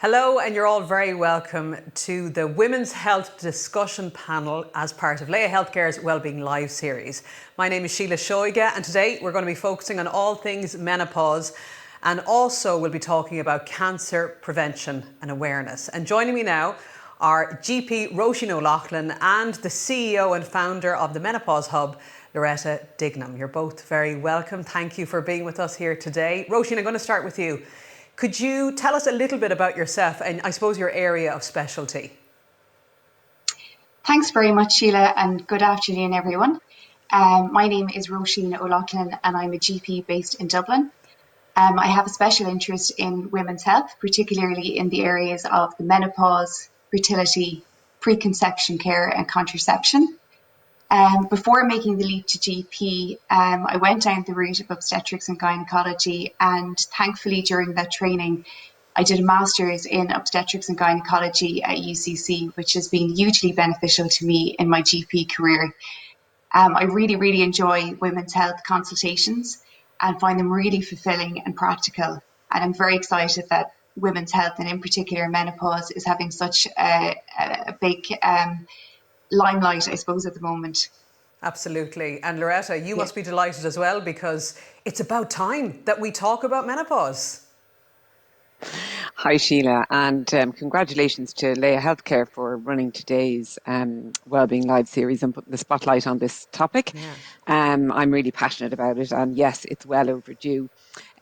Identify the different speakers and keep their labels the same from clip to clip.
Speaker 1: Hello, and you're all very welcome to the Women's Health Discussion Panel as part of Laya Healthcare's Wellbeing Live series. My name is Síle Seoige, and today we're going to be focusing on all things menopause, and also we'll be talking about cancer prevention and awareness. And joining me now are GP Roisin O'Loughlin and the CEO and founder of the Menopause Hub Loreta Dignam. You're both very welcome. Thank you for being with us here today. Roisin, I'm going to start with you. Could you tell us a little bit about yourself and I suppose your area of specialty?
Speaker 2: Thanks very much, Sheila, and good afternoon, everyone. My name is Roisin O'Loughlin and I'm a GP based in Dublin. I have a special interest in women's health, particularly in the areas of the menopause, fertility, preconception care and contraception. Before making the leap to GP, I went down the route of obstetrics and gynecology, and thankfully during that training, I did a master's in obstetrics and gynecology at UCC, which has been hugely beneficial to me in my GP career. I really enjoy women's health consultations and find them really fulfilling and practical. And I'm very excited that women's health, and in particular menopause, is having such a big limelight, I suppose, at the moment.
Speaker 1: Absolutely. And Loreta, you
Speaker 2: Yeah.
Speaker 1: must be delighted as well because it's about time that we talk about menopause.
Speaker 3: Hi, Sheila, and congratulations to Laya Healthcare for running today's Wellbeing Live series and putting the spotlight on this topic.
Speaker 1: Yeah.
Speaker 3: I'm really passionate about it, and yes, it's well overdue.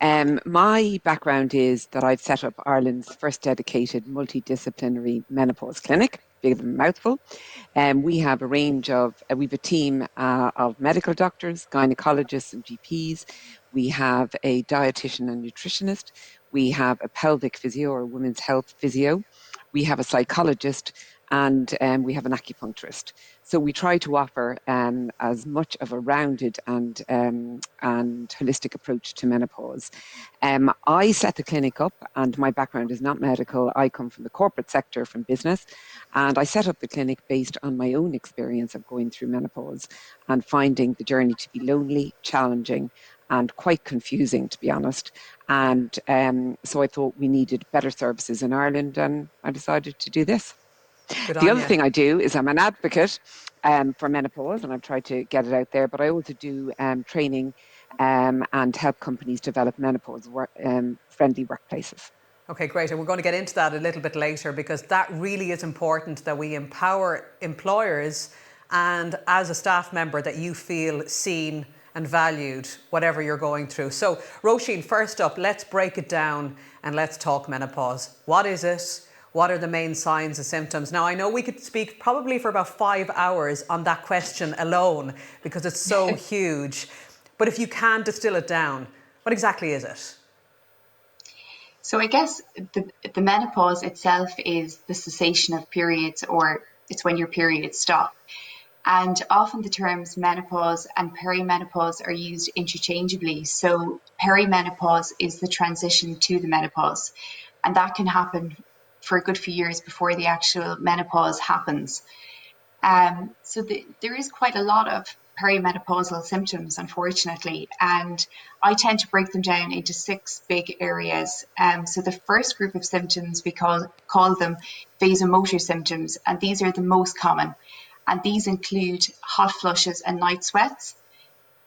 Speaker 3: My background is that I've set up Ireland's first dedicated multidisciplinary menopause clinic, big of a mouthful. We have a team of medical doctors, gynecologists and GPs. We have a dietitian and nutritionist. We have a pelvic physio or women's health physio. We have a psychologist, and we have an acupuncturist. So we try to offer as much of a rounded and holistic approach to menopause. I set the clinic up, and my background is not medical. I come from the corporate sector, from business, and I set up the clinic based on my own experience of going through menopause and finding the journey to be lonely, challenging, and quite confusing, to be honest. And so I thought we needed better services in Ireland, and I decided to do this.
Speaker 1: Good
Speaker 3: The
Speaker 1: on
Speaker 3: other
Speaker 1: you.
Speaker 3: thing I do is I'm an advocate for menopause, and I've tried to get it out there, but I also do training and help companies develop menopause friendly workplaces.
Speaker 1: Okay, great. And we're going to get into that a little bit later because that really is important, that we empower employers and as a staff member that you feel seen and valued, whatever you're going through. So, Roisin, first up, let's break it down and let's talk menopause. What is it? What are the main signs and symptoms? Now, I know we could speak probably for about 5 hours on that question alone because it's so huge. But if you can distill it down, what exactly is it?
Speaker 2: So I guess the menopause itself is the cessation of periods, or it's when your periods stop. And often the terms menopause and perimenopause are used interchangeably. So perimenopause is the transition to the menopause, and that can happen for a good few years before the actual menopause happens. There is quite a lot of perimenopausal symptoms, unfortunately, and I tend to break them down into 6 big areas. So the first group of symptoms, we call them vasomotor symptoms, and these are the most common. And these include hot flushes and night sweats.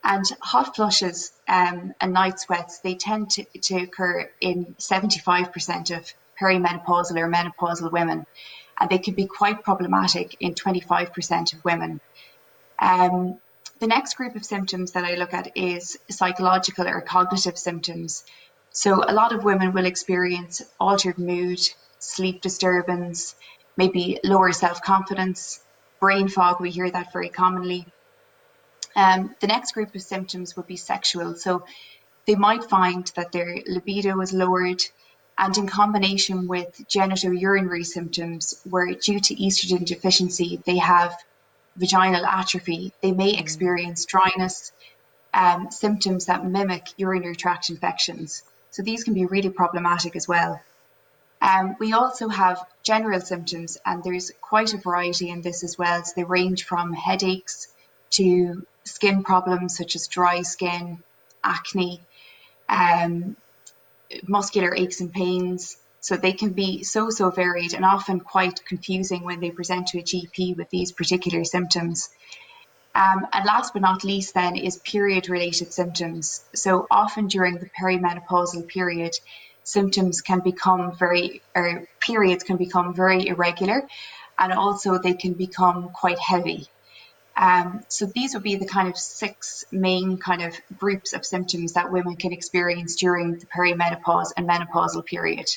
Speaker 2: And hot flushes and night sweats, they tend to occur in 75% of perimenopausal or menopausal women, and they can be quite problematic in 25% of women. The next group of symptoms that I look at is psychological or cognitive symptoms. So a lot of women will experience altered mood, sleep disturbance, maybe lower self-confidence, brain fog. We hear that very commonly. The next group of symptoms would be sexual. So they might find that their libido is lowered, and in combination with genitourinary symptoms, where due to estrogen deficiency, they have vaginal atrophy, they may experience dryness, symptoms that mimic urinary tract infections. So these can be really problematic as well. We also have general symptoms, and there's quite a variety in this as well. So they range from headaches to skin problems such as dry skin, acne, muscular aches and pains, So they can be so varied and often quite confusing when they present to a GP with these particular symptoms. And last but not least then is period-related symptoms. So often during the perimenopausal period, symptoms can become periods can become very irregular, and also they can become quite heavy. So these would be the kind of 6 main kind of groups of symptoms that women can experience during the perimenopause and menopausal period.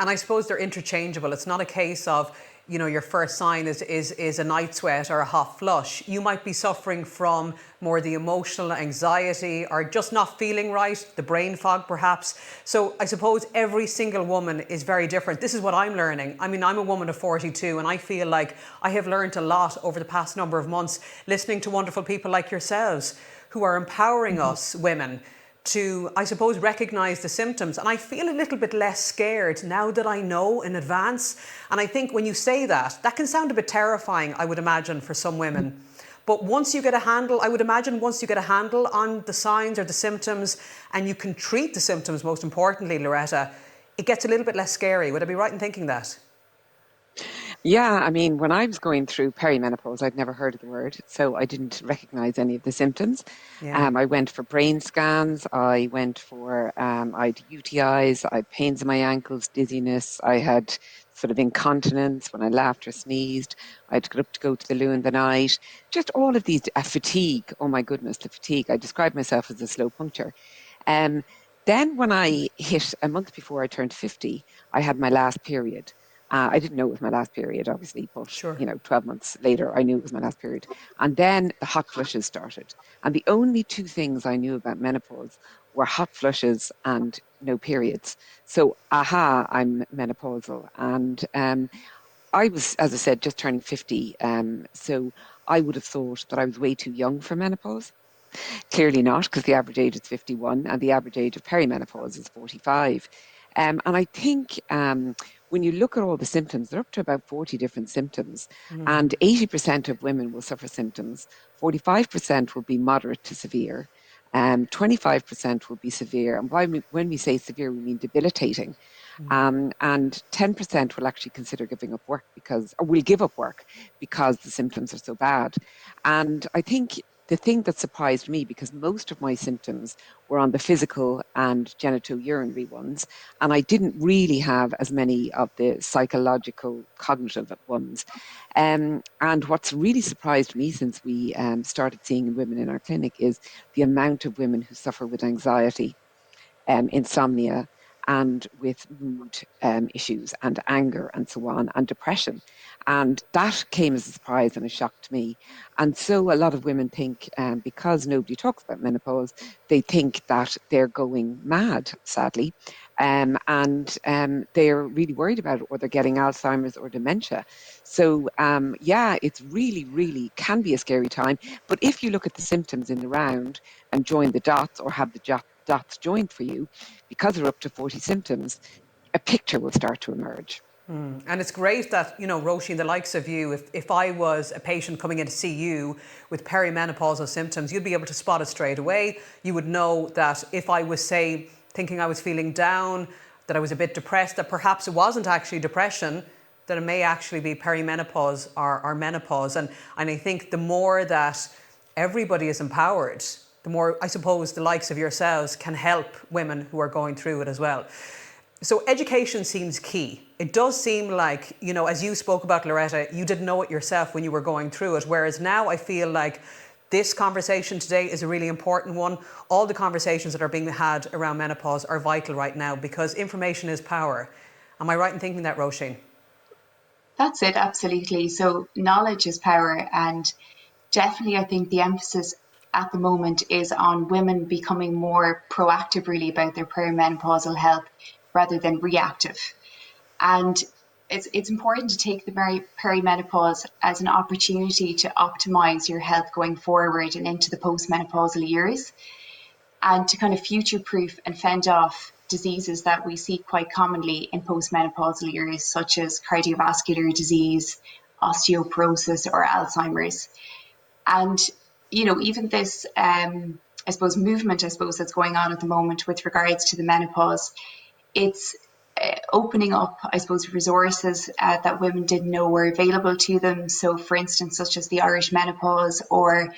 Speaker 1: And I suppose they're interchangeable. It's not a case of, your first sign is a night sweat or a hot flush. You might be suffering from more the emotional anxiety or just not feeling right, the brain fog perhaps. So I suppose every single woman is very different. This is what I'm learning. I mean, I'm a woman of 42 and I feel like I have learned a lot over the past number of months listening to wonderful people like yourselves who are empowering us women to, I suppose, recognise the symptoms. And I feel a little bit less scared now that I know in advance. And I think when you say that, that can sound a bit terrifying, I would imagine, for some women. But once you get a handle, I would imagine once you get a handle on the signs or the symptoms and you can treat the symptoms, most importantly, Loretta, it gets a little bit less scary. Would I be right in thinking that?
Speaker 3: Yeah, I mean, when I was going through perimenopause, I'd never heard of the word, so I didn't recognize any of the symptoms.
Speaker 1: Yeah.
Speaker 3: I went for brain scans. I went for, I had UTIs, I had pains in my ankles, dizziness. I had sort of incontinence when I laughed or sneezed. I had to get up to go to the loo in the night. Just all of these, fatigue. Oh my goodness, the fatigue. I described myself as a slow puncture. Um, then when I hit a month before I turned 50, I had my last period. I didn't know it was my last period, obviously, but
Speaker 1: Sure.
Speaker 3: 12 months later, I knew it was my last period. And then the hot flushes started. And the only 2 things I knew about menopause were hot flushes and no periods. So, I'm menopausal. And I was, as I said, just turning 50. So I would have thought that I was way too young for menopause. Clearly not, because the average age is 51 and the average age of perimenopause is 45. And I think when you look at all the symptoms, they're up to about 40 different symptoms, and 80% of women will suffer symptoms. 45% will be moderate to severe. 25% will be severe. And when we say severe, we mean debilitating. And 10% will actually consider giving up work or will give up work because the symptoms are so bad. And I think the thing that surprised me, because most of my symptoms were on the physical and genitourinary ones, and I didn't really have as many of the psychological, cognitive ones. And what's really surprised me since we started seeing women in our clinic is the amount of women who suffer with anxiety, insomnia, and with mood issues and anger and so on, and depression. And that came as a surprise and a shock to me. And so a lot of women think, because nobody talks about menopause, they think that they're going mad, sadly. And they're really worried about it, or they're getting Alzheimer's or dementia. So, yeah, it's really, really can be a scary time. But if you look at the symptoms in the round and join the dots, or have the dots joined for you, because there are up to 40 symptoms, a picture will start to emerge.
Speaker 1: And it's great that, Roisin, the likes of you, if I was a patient coming in to see you with perimenopausal symptoms, you'd be able to spot it straight away. You would know that if I was, say, thinking I was feeling down, that I was a bit depressed, that perhaps it wasn't actually depression, that it may actually be perimenopause or menopause. And I think the more that everybody is empowered, the more, I suppose, the likes of yourselves can help women who are going through it as well. So education seems key. It does seem like, as you spoke about, Loretta, you didn't know it yourself when you were going through it. Whereas now I feel like this conversation today is a really important one. All the conversations that are being had around menopause are vital right now because information is power. Am I right in thinking that, Roisin?
Speaker 2: That's it, absolutely. So knowledge is power, and definitely I think the emphasis at the moment is on women becoming more proactive really about their perimenopausal health rather than reactive. And it's important to take the perimenopause as an opportunity to optimize your health going forward and into the postmenopausal years, and to kind of future proof and fend off diseases that we see quite commonly in postmenopausal years, such as cardiovascular disease, osteoporosis, or Alzheimer's. And, even this, I suppose, movement, that's going on at the moment with regards to the menopause, it's opening up, I suppose, resources that women didn't know were available to them. So, for instance, such as the Irish Menopause or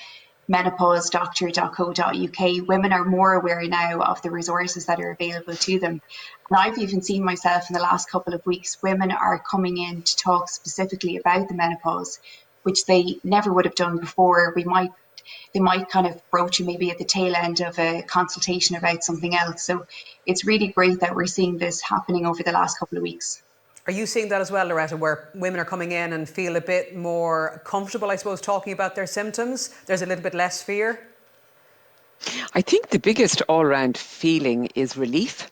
Speaker 2: menopausedoctor.co.uk, women are more aware now of the resources that are available to them. And I've even seen myself in the last couple of weeks, women are coming in to talk specifically about the menopause, which they never would have done before. They might kind of broach you maybe at the tail end of a consultation about something else. So it's really great that we're seeing this happening over the last couple of weeks.
Speaker 1: Are you seeing that as well, Loretta, where women are coming in and feel a bit more comfortable, I suppose, talking about their symptoms? There's a little bit less fear?
Speaker 3: I think the biggest all-round feeling is relief.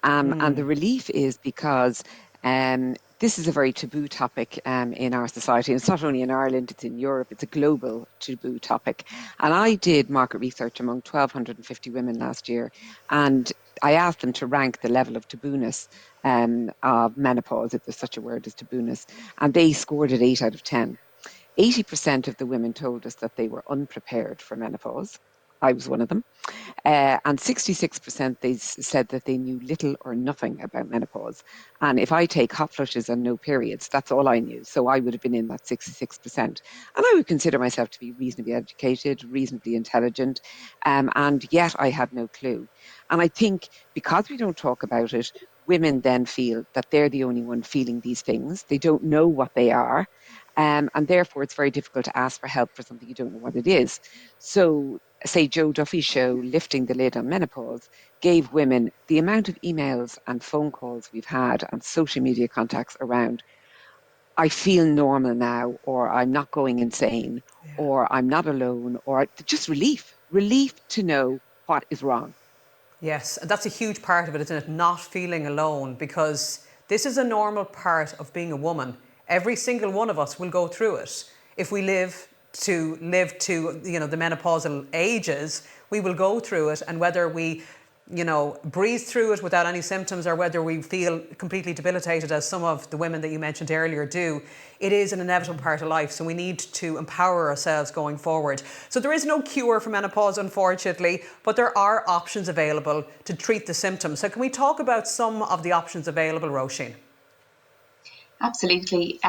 Speaker 3: And the relief is because this is a very taboo topic in our society. And it's not only in Ireland, it's in Europe, it's a global taboo topic. And I did market research among 1,250 women last year. And I asked them to rank the level of tabooness of menopause, if there's such a word as tabooness. And they scored it 8 out of 10. 80% of the women told us that they were unprepared for menopause. I was one of them. And 66% they said that they knew little or nothing about menopause. And if I take hot flushes and no periods, that's all I knew. So I would have been in that 66%. And I would consider myself to be reasonably educated, reasonably intelligent. And yet I had no clue. And I think because we don't talk about it, women then feel that they're the only one feeling these things. They don't know what they are. And therefore, it's very difficult to ask for help for something you don't know what it is. So say Joe Duffy's show, Lifting the Lid on Menopause, gave women the amount of emails and phone calls we've had and social media contacts around, I feel normal now, or I'm not going insane,
Speaker 1: Yeah.
Speaker 3: or I'm not alone, or just relief to know what is wrong.
Speaker 1: Yes, and that's a huge part of it, isn't it? Not feeling alone, because this is a normal part of being a woman. Every single one of us will go through it. If we live to the menopausal ages, we will go through it, and whether we breathe through it without any symptoms or whether we feel completely debilitated, as some of the women that you mentioned earlier do, it is an inevitable part of life. So we need to empower ourselves going forward. So there is no cure for menopause, unfortunately, but there are options available to treat the symptoms. So can we talk about some of the options available, Roisin?
Speaker 2: Absolutely.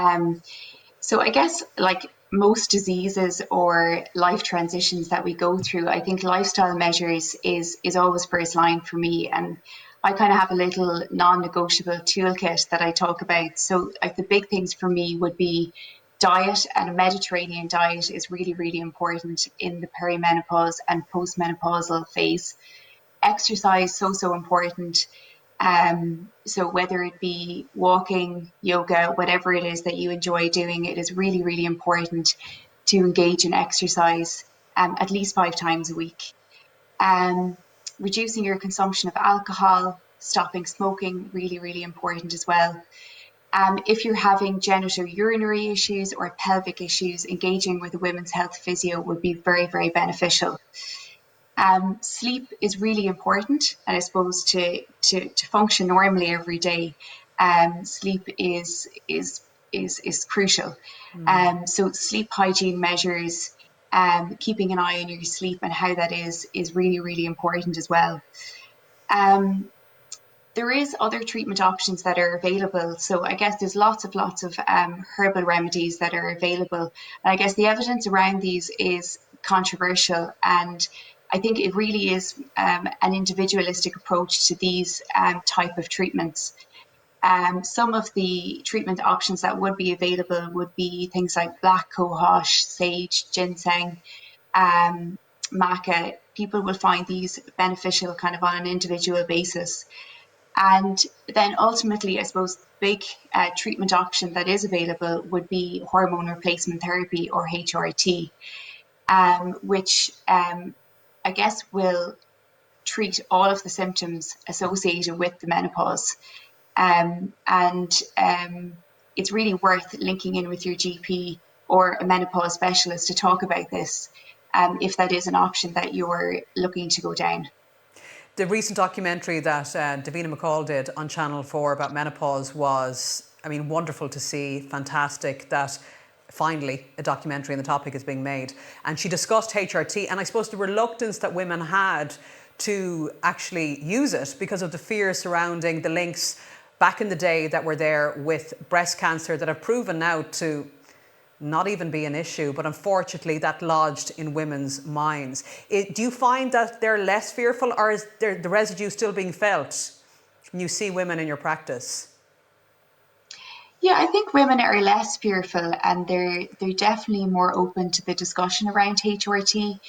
Speaker 2: So I guess like most diseases or life transitions that we go through, I think lifestyle measures is always first line for me. And I kind of have a little non-negotiable toolkit that I talk about. So like the big things for me would be diet, and a Mediterranean diet is really, really important in the perimenopause and postmenopausal phase. Exercise, so important. So whether it be walking, yoga, whatever it is that you enjoy doing, it is really, really important to engage in exercise at least 5 times a week. Um, Reducing your consumption of alcohol, stopping smoking, really, really important as well. If you're having genitourinary issues or pelvic issues, engaging with a women's health physio would be very, very beneficial. Sleep is really important, and I suppose to function normally every day, sleep is crucial. So sleep hygiene measures, keeping an eye on your sleep and how that is really, really important as well. Um, there is other treatment options that are available. So I guess there's lots of herbal remedies that are available. And I guess the evidence around these is controversial. And I think it really is an individualistic approach to these type of treatments. Some of the treatment options that would be available would be things like black cohosh, sage, ginseng, maca. People will find these beneficial kind of on an individual basis. And then ultimately, I suppose, the big treatment option that is available would be hormone replacement therapy, or HRT, which I guess will treat all of the symptoms associated with the menopause. And it's really worth linking in with your GP or a menopause specialist to talk about this, if that is an option that you're looking to go down.
Speaker 1: The recent documentary that Davina McCall did on Channel 4 about menopause was, I mean, wonderful to see. Fantastic that finally a documentary on the topic is being made. And she discussed HRT, and I suppose the reluctance that women had to actually use it because of the fear surrounding the links back in the day that were there with breast cancer that have proven now to not even be an issue, but unfortunately that lodged in women's minds. Do you find that they're less fearful, or is the residue still being felt when you see women in your practice?
Speaker 2: Yeah, I think women are less fearful, and they're definitely more open to the discussion around HRT.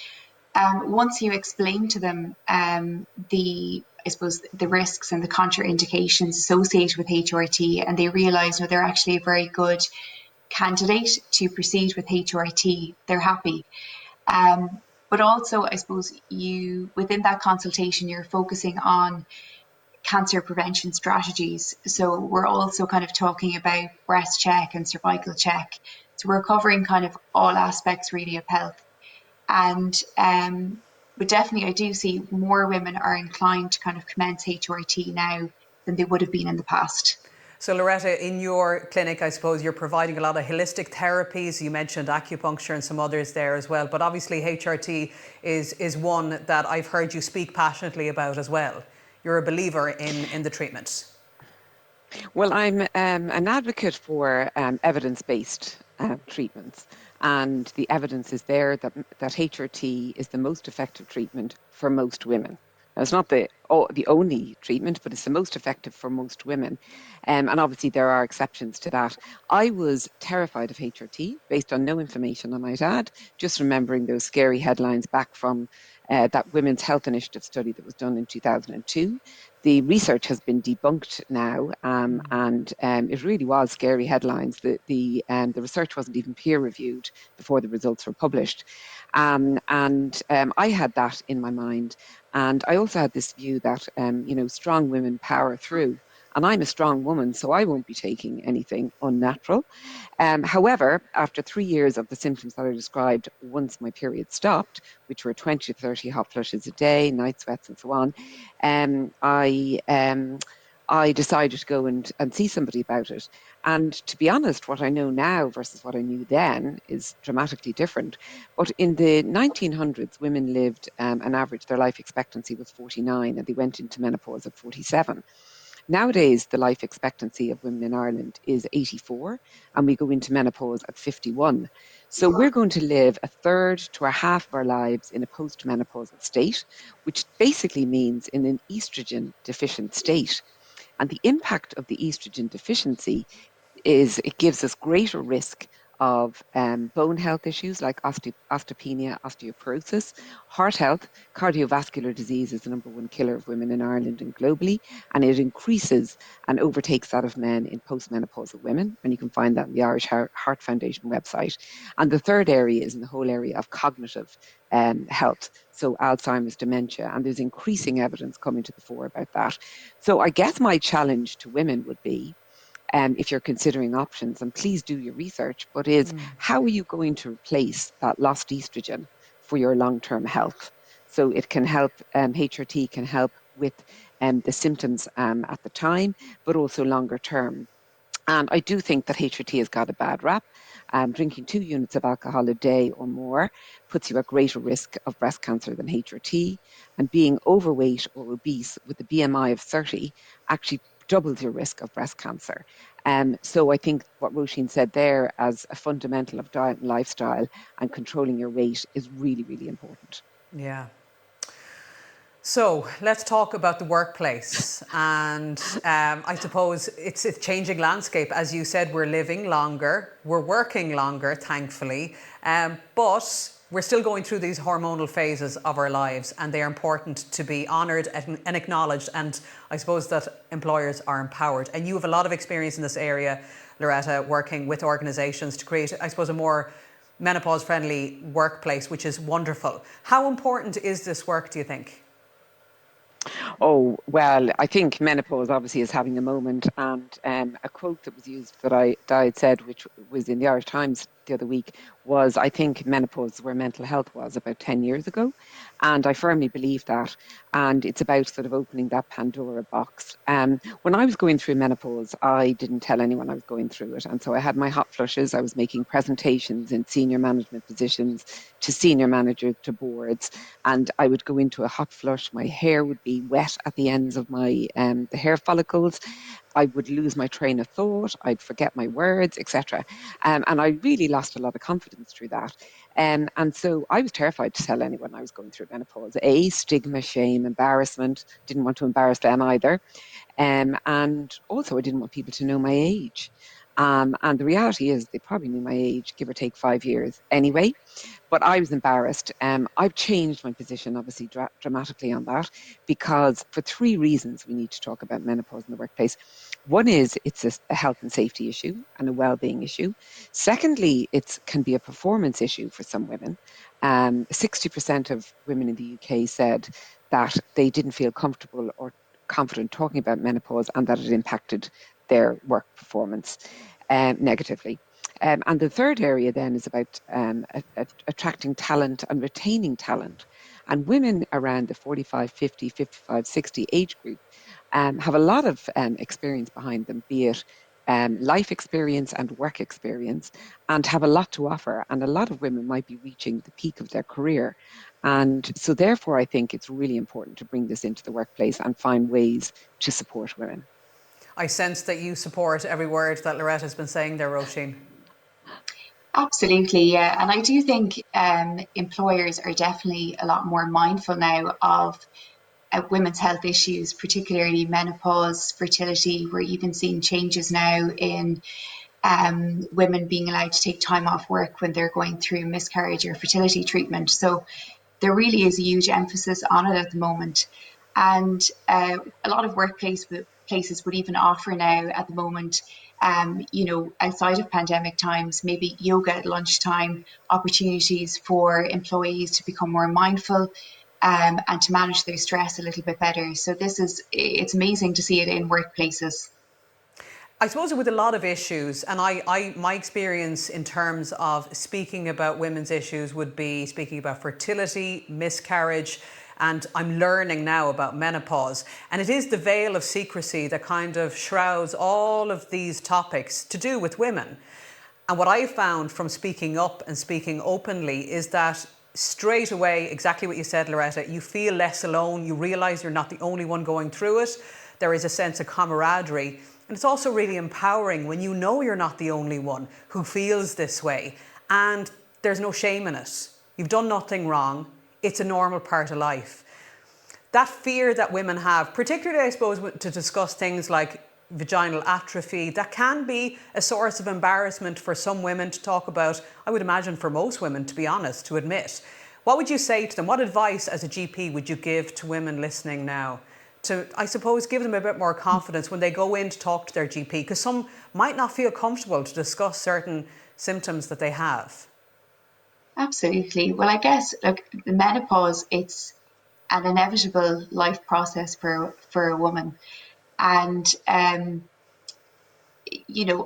Speaker 2: Once you explain to them I suppose the risks and the contraindications associated with HRT, and they realise they're actually a very good candidate to proceed with HRT, they're happy. But also, I suppose within that consultation, you're focusing on cancer prevention strategies. So we're also kind of talking about breast check and cervical check. So we're covering kind of all aspects really of health. And but definitely I do see more women are inclined to kind of commence HRT now than they would have been in the past.
Speaker 1: So Loretta, in your clinic, I suppose you're providing a lot of holistic therapies. You mentioned acupuncture and some others there as well. But obviously HRT is one that I've heard you speak passionately about as well. You're a believer in the treatment.
Speaker 3: Well, I'm an advocate for evidence-based treatments, and the evidence is there that HRT is the most effective treatment for most women. Now, it's not the only treatment, but it's the most effective for most women. And obviously, there are exceptions to that. I was terrified of HRT based on no information, I might add, just remembering those scary headlines back from that Women's Health Initiative study that was done in 2002. The research has been debunked now, and it really was scary headlines. The research wasn't even peer reviewed before the results were published, and I had that in my mind, and I also had this view that strong women power through. And I'm a strong woman, so I won't be taking anything unnatural. However, after 3 years of the symptoms that I described, once my period stopped, which were 20 to 30 hot flushes a day, night sweats, and so on, um, I um, I decided to go and see somebody about it. And to be honest, what I know now versus what I knew then is dramatically different. But in the 1900s, women lived an average, their life expectancy was 49, and they went into menopause at 47. Nowadays, the life expectancy of women in Ireland is 84, and we go into menopause at 51. So we're going to live a third to a half of our lives in a postmenopausal state, which basically means in an estrogen deficient state. And the impact of the estrogen deficiency is it gives us greater risk of bone health issues like osteopenia, osteoporosis, heart health. Cardiovascular disease is the number one killer of women in Ireland and globally, and it increases and overtakes that of men in postmenopausal women. And you can find that on the Irish Heart Foundation website. And the third area is in the whole area of cognitive health, so Alzheimer's, dementia, and there's increasing evidence coming to the fore about that. So I guess my challenge to women would be, if you're considering options, and please do your research, but is how are you going to replace that lost estrogen for your long-term health? So it can help, HRT can help with the symptoms at the time, but also longer term. And I do think that HRT has got a bad rap. Drinking 2 units of alcohol a day or more puts you at greater risk of breast cancer than HRT. And being overweight or obese with a BMI of 30 actually doubles your risk of breast cancer. So I think what Roisin said there as a fundamental of diet and lifestyle and controlling your weight is really, really important.
Speaker 1: Yeah. So let's talk about the workplace. And I suppose it's a changing landscape. As you said, we're living longer, we're working longer, thankfully, but we're still going through these hormonal phases of our lives, and they are important to be honoured and acknowledged. And I suppose that employers are empowered. And you have a lot of experience in this area, Loretta, working with organisations to create, I suppose, a more menopause friendly workplace, which is wonderful. How important is this work, do you think?
Speaker 3: Oh, well, I think menopause obviously is having a moment. And a quote that was used that I had said, which was in the Irish Times the other week, was I think menopause is where mental health was about 10 years ago. And I firmly believe that. And it's about sort of opening that Pandora box. When I was going through menopause, I didn't tell anyone I was going through it. And so I had my hot flushes. I was making presentations in senior management positions to senior managers, to boards, and I would go into a hot flush. My hair would be wet at the ends of my the hair follicles, I would lose my train of thought, I'd forget my words, etc. And I really lost a lot of confidence through that. And so I was terrified to tell anyone I was going through menopause. Stigma, shame, embarrassment. Didn't want to embarrass them either. And also, I didn't want people to know my age. And the reality is, they probably knew my age, give or take 5 years anyway. But I was embarrassed. I've changed my position, obviously, dramatically on that, because for three reasons we need to talk about menopause in the workplace. One is it's a health and safety issue and a well-being issue. Secondly, it can be a performance issue for some women. 60% of women in the UK said that they didn't feel comfortable or confident talking about menopause, and that it impacted their work performance negatively. And the third area then is about attracting talent and retaining talent. And women around the 45, 50, 55, 60 age group have a lot of experience behind them, be it life experience and work experience, and have a lot to offer. And a lot of women might be reaching the peak of their career. And so, therefore, I think it's really important to bring this into the workplace and find ways to support women.
Speaker 1: I sense that you support every word that Loretta has been saying there, Roisin.
Speaker 2: Absolutely, yeah. And I do think employers are definitely a lot more mindful now of women's health issues, particularly menopause, fertility. We're even seeing changes now in women being allowed to take time off work when they're going through miscarriage or fertility treatment. So there really is a huge emphasis on it at the moment. And a lot of places would even offer now at the moment, outside of pandemic times, maybe yoga at lunchtime, opportunities for employees to become more mindful and to manage their stress a little bit better. So it's amazing to see it in workplaces.
Speaker 1: I suppose with a lot of issues, and my experience in terms of speaking about women's issues would be speaking about fertility, miscarriage, and I'm learning now about menopause. And it is the veil of secrecy that kind of shrouds all of these topics to do with women. And what I found from speaking up and speaking openly is that straight away, exactly what you said, Loretta, you feel less alone. You realise you're not the only one going through it. There is a sense of camaraderie. And it's also really empowering when you know you're not the only one who feels this way. And there's no shame in it. You've done nothing wrong. It's a normal part of life. That fear that women have, particularly, I suppose, to discuss things like vaginal atrophy, that can be a source of embarrassment for some women to talk about. I would imagine for most women, to be honest, to admit. What would you say to them? What advice as a GP would you give to women listening now to, I suppose, give them a bit more confidence when they go in to talk to their GP? Because some might not feel comfortable to discuss certain symptoms that they have.
Speaker 2: Absolutely. Well, I guess, look, the menopause, it's an inevitable life process for a woman. And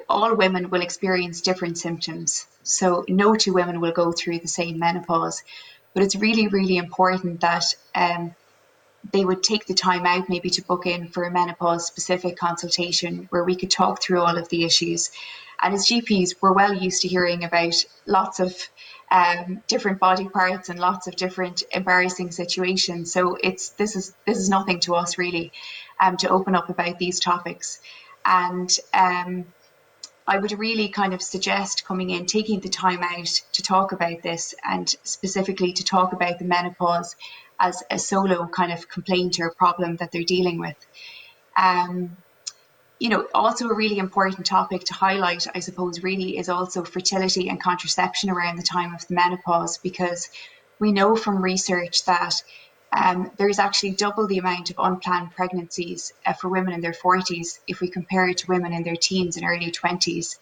Speaker 2: all women will experience different symptoms. So no two women will go through the same menopause. But it's really, really important that they would take the time out maybe to book in for a menopause specific consultation where we could talk through all of the issues. And as GPs, we're well used to hearing about lots of different body parts and lots of different embarrassing situations. So this is nothing to us really, to open up about these topics. And I would really kind of suggest coming in, taking the time out to talk about this, and specifically to talk about the menopause as a solo kind of complaint or problem that they're dealing with. Also a really important topic to highlight, I suppose, really is also fertility and contraception around the time of the menopause, because we know from research that there's actually double the amount of unplanned pregnancies for women in their 40s if we compare it to women in their teens and early 20s.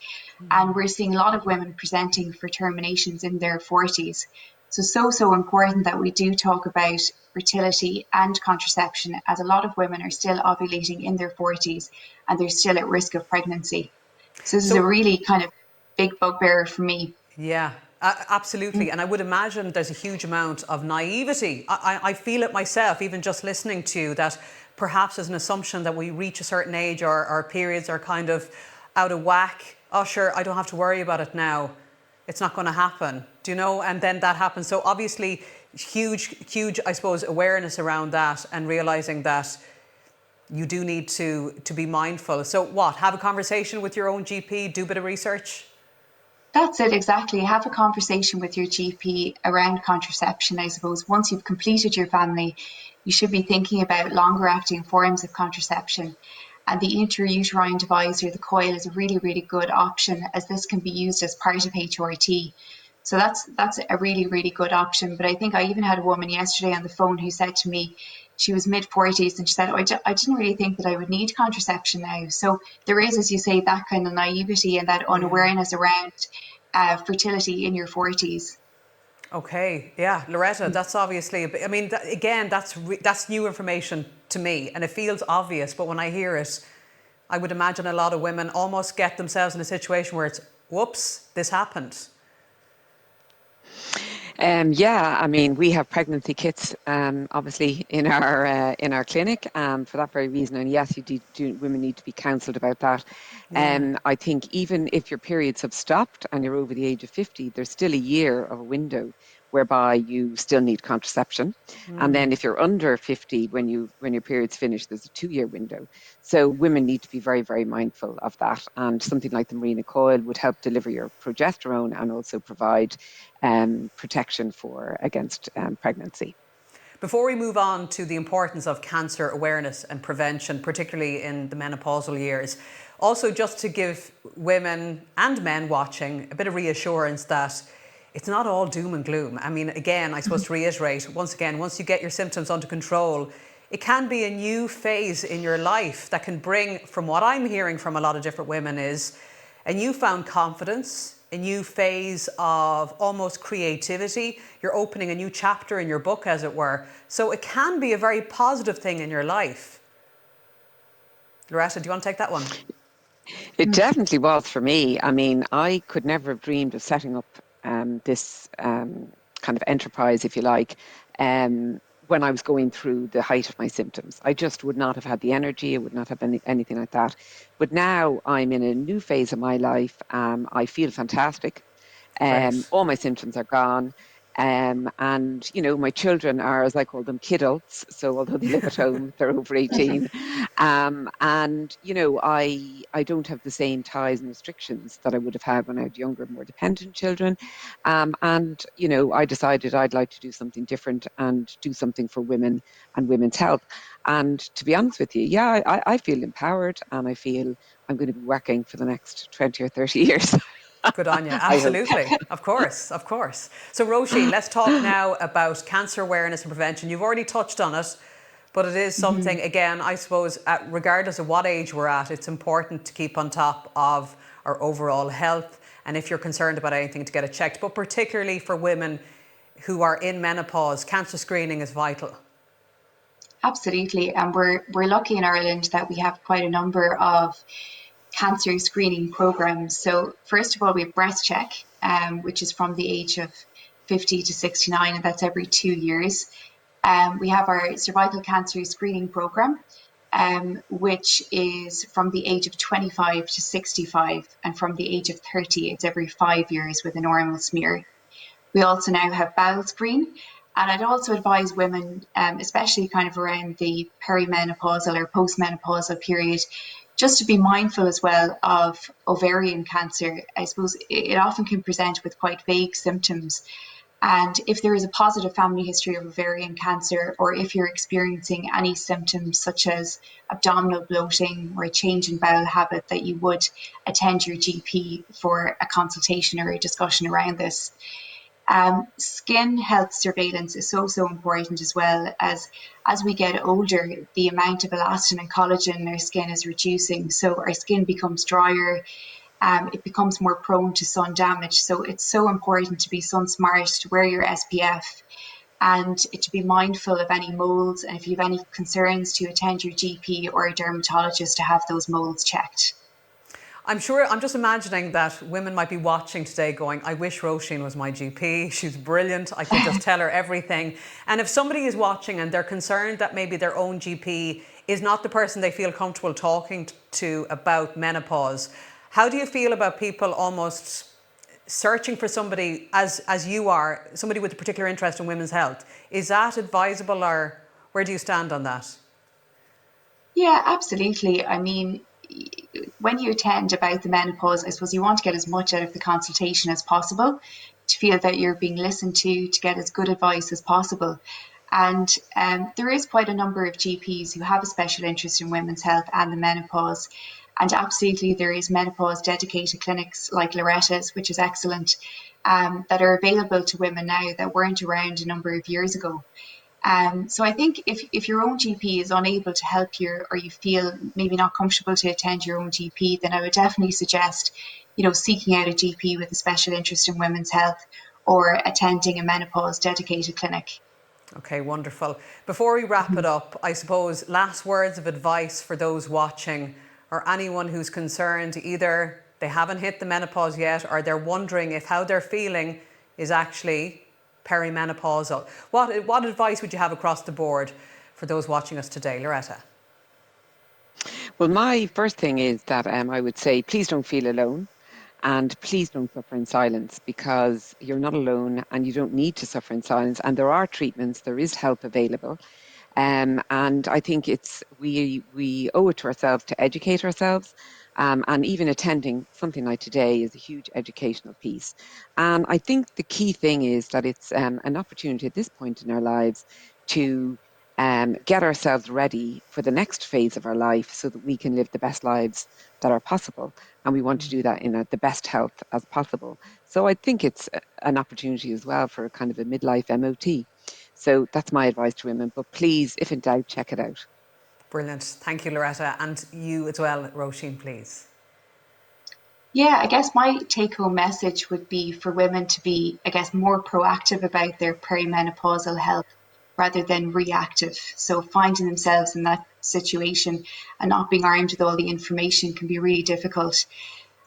Speaker 2: And we're seeing a lot of women presenting for terminations in their 40s. So important that we do talk about fertility and contraception, as a lot of women are still ovulating in their 40s and they're still at risk of pregnancy. So this is a
Speaker 1: So
Speaker 2: really kind of big bugbear for me.
Speaker 1: yeah, absolutely. And I would imagine there's a huge amount of naivety. I feel it myself, even just listening to you, that perhaps there's an assumption that we reach a certain age, our periods are kind of out of whack. Oh, sure, I don't have to worry about it now. It's not going to happen, do you know? And then that happens. So obviously, huge, I suppose, awareness around that, and realising that you do need to be mindful. So what? Have a conversation with your own GP, do a bit of research?
Speaker 2: That's it, exactly. Have a conversation with your GP around contraception, I suppose. Once you've completed your family, you should be thinking about longer acting forms of contraception. And the intrauterine device or the coil is a really, really good option, as this can be used as part of HRT. So that's a really, really good option. But I think I even had a woman yesterday on the phone who said to me, she was mid-40s, and she said, I didn't really think that I would need contraception now. So there is, as you say, that kind of naivety and that
Speaker 1: Yeah.
Speaker 2: unawareness around fertility in your 40s.
Speaker 1: Okay, yeah, Loretta, that's obviously, I mean, again, that's new information to me, and it feels obvious, but when I hear it, I would imagine a lot of women almost get themselves in a situation where it's, whoops, this happened.
Speaker 3: Yeah, I mean, we have pregnancy kits, obviously in our clinic, for that very reason. And yes, women need to be counselled about that.
Speaker 1: Yeah.
Speaker 3: I think even if your periods have stopped and you're over the age of 50, there's still a year of a window whereby you still need contraception. And then if you're under 50, when your periods finish, there's a 2-year window. So women need to be very, very mindful of that. And something like the Marina coil would help deliver your progesterone and also provide protection against pregnancy.
Speaker 1: Before we move on to the importance of cancer awareness and prevention, particularly in the menopausal years, also just to give women and men watching a bit of reassurance that it's not all doom and gloom. I mean, again, I suppose to reiterate, once again, once you get your symptoms under control, it can be a new phase in your life that can bring, from what I'm hearing from a lot of different women, is a newfound confidence, a new phase of almost creativity. You're opening a new chapter in your book, as it were. So it can be a very positive thing in your life. Loretta, do you want to take that one?
Speaker 3: It definitely was for me. I mean, I could never have dreamed of setting up this kind of enterprise, if you like, when I was going through the height of my symptoms. I just would not have had the energy. I would not have anything like that. But now I'm in a new phase of my life. I feel fantastic.
Speaker 1: Great.
Speaker 3: All my symptoms are gone. And my children are, as I call them, kidults. So although they live at home, they're over 18. And I don't have the same ties and restrictions that I would have had when I had younger, more dependent children. And I decided I'd like to do something different and do something for women and women's health. And to be honest with you, yeah, I feel empowered, and I feel I'm going to be working for the next 20 or 30 years.
Speaker 1: Good on you.
Speaker 3: I hope.
Speaker 1: Absolutely. Of course. Of course. So, Roisin, let's talk now about cancer awareness and prevention. You've already touched on it, but it is something, again, I suppose, regardless of what age we're at, it's important to keep on top of our overall health. And if you're concerned about anything, to get it checked. But particularly for women who are in menopause, cancer screening is vital.
Speaker 2: Absolutely. And we're lucky in Ireland that we have quite a number of cancer screening programs. So first of all, we have breast check, which is from the age of 50 to 69, and that's every 2 years. We have our cervical cancer screening program, which is from the age of 25 to 65, and from the age of 30, it's every 5 years with a normal smear. We also now have bowel screen. And I'd also advise women, especially kind of around the perimenopausal or postmenopausal period, just to be mindful as well of ovarian cancer. I suppose it often can present with quite vague symptoms. And if there is a positive family history of ovarian cancer, or if you're experiencing any symptoms such as abdominal bloating or a change in bowel habit, that you would attend your GP for a consultation or a discussion around this. Skin health surveillance is so important as well. As we get older, the amount of elastin and collagen in our skin is reducing, so our skin becomes drier. It becomes more prone to sun damage. So it's so important to be sun smart, to wear your SPF, and to be mindful of any molds. And if you have any concerns, to attend your GP or a dermatologist to have those molds checked.
Speaker 1: I'm sure, I'm just imagining that women might be watching today going, I wish Roisin was my GP. She's brilliant. I could just tell her everything. And if somebody is watching and they're concerned that maybe their own GP is not the person they feel comfortable talking to about menopause, how do you feel about people almost searching for somebody as you are, somebody with a particular interest in women's health? Is that advisable, or where do you stand on that?
Speaker 2: Yeah, absolutely. I mean, when you attend about the menopause, I suppose you want to get as much out of the consultation as possible, to feel that you're being listened to get as good advice as possible. And there is quite a number of GPs who have a special interest in women's health and the menopause. And absolutely, there is menopause dedicated clinics like Loretta's, which is excellent, that are available to women now that weren't around a number of years ago. So I think if your own GP is unable to help you, or you feel maybe not comfortable to attend your own GP, then I would definitely suggest, seeking out a GP with a special interest in women's health, or attending a menopause dedicated clinic.
Speaker 1: Okay, wonderful. Before we wrap it
Speaker 2: Mhm.
Speaker 1: up, I suppose last words of advice for those watching or anyone who's concerned either they haven't hit the menopause yet or they're wondering if how they're feeling is actually perimenopausal. What advice would you have across the board for those watching us today, Loretta?
Speaker 3: Well, my first thing is that I would say, please don't feel alone. And please don't suffer in silence, because you're not alone and you don't need to suffer in silence. And there are treatments, there is help available. And I think we owe it to ourselves to educate ourselves. And even attending something like today is a huge educational piece. And I think the key thing is that it's an opportunity at this point in our lives to get ourselves ready for the next phase of our life so that we can live the best lives that are possible. And we want to do that in the best health as possible. So I think it's an opportunity as well for kind of a midlife MOT. So that's my advice to women. But please, if in doubt, check it out.
Speaker 1: Brilliant. Thank you, Loretta. And you as well, Roisin, please.
Speaker 2: Yeah, I guess my take home message would be for women to be, I guess, more proactive about their perimenopausal health rather than reactive. So finding themselves in that situation and not being armed with all the information can be really difficult.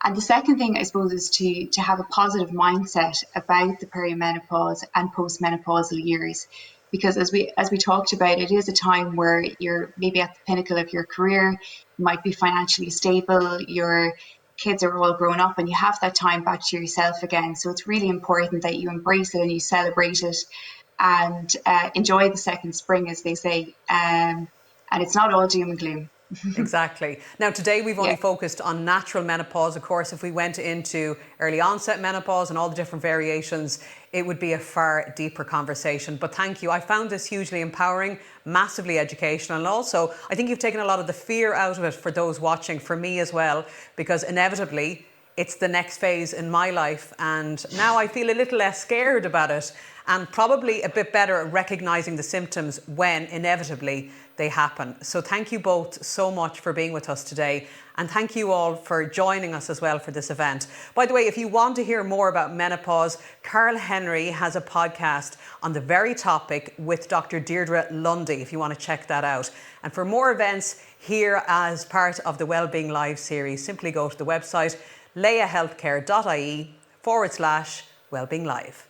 Speaker 2: And the second thing, I suppose, is to have a positive mindset about the perimenopause and postmenopausal years, because as we talked about, it is a time where you're maybe at the pinnacle of your career, you might be financially stable, your kids are all grown up, and you have that time back to yourself again. So it's really important that you embrace it and you celebrate it, and enjoy the second spring, as they say. And it's not all doom and gloom.
Speaker 1: Exactly. Now, today we've
Speaker 2: Yeah.
Speaker 1: only focused on natural menopause. Of course, if we went into early onset menopause and all the different variations, it would be a far deeper conversation. But thank you. I found this hugely empowering, massively educational. And also, I think you've taken a lot of the fear out of it for those watching, for me as well, because inevitably, it's the next phase in my life. And now I feel a little less scared about it and probably a bit better at recognizing the symptoms when inevitably they happen. So thank you both so much for being with us today. And thank you all for joining us as well for this event. By the way, if you want to hear more about menopause, Carl Henry has a podcast on the very topic with Dr. Deirdre Lundy, if you want to check that out. And for more events here as part of the Wellbeing Live series, simply go to the website leahealthcare.ie/wellbeing live.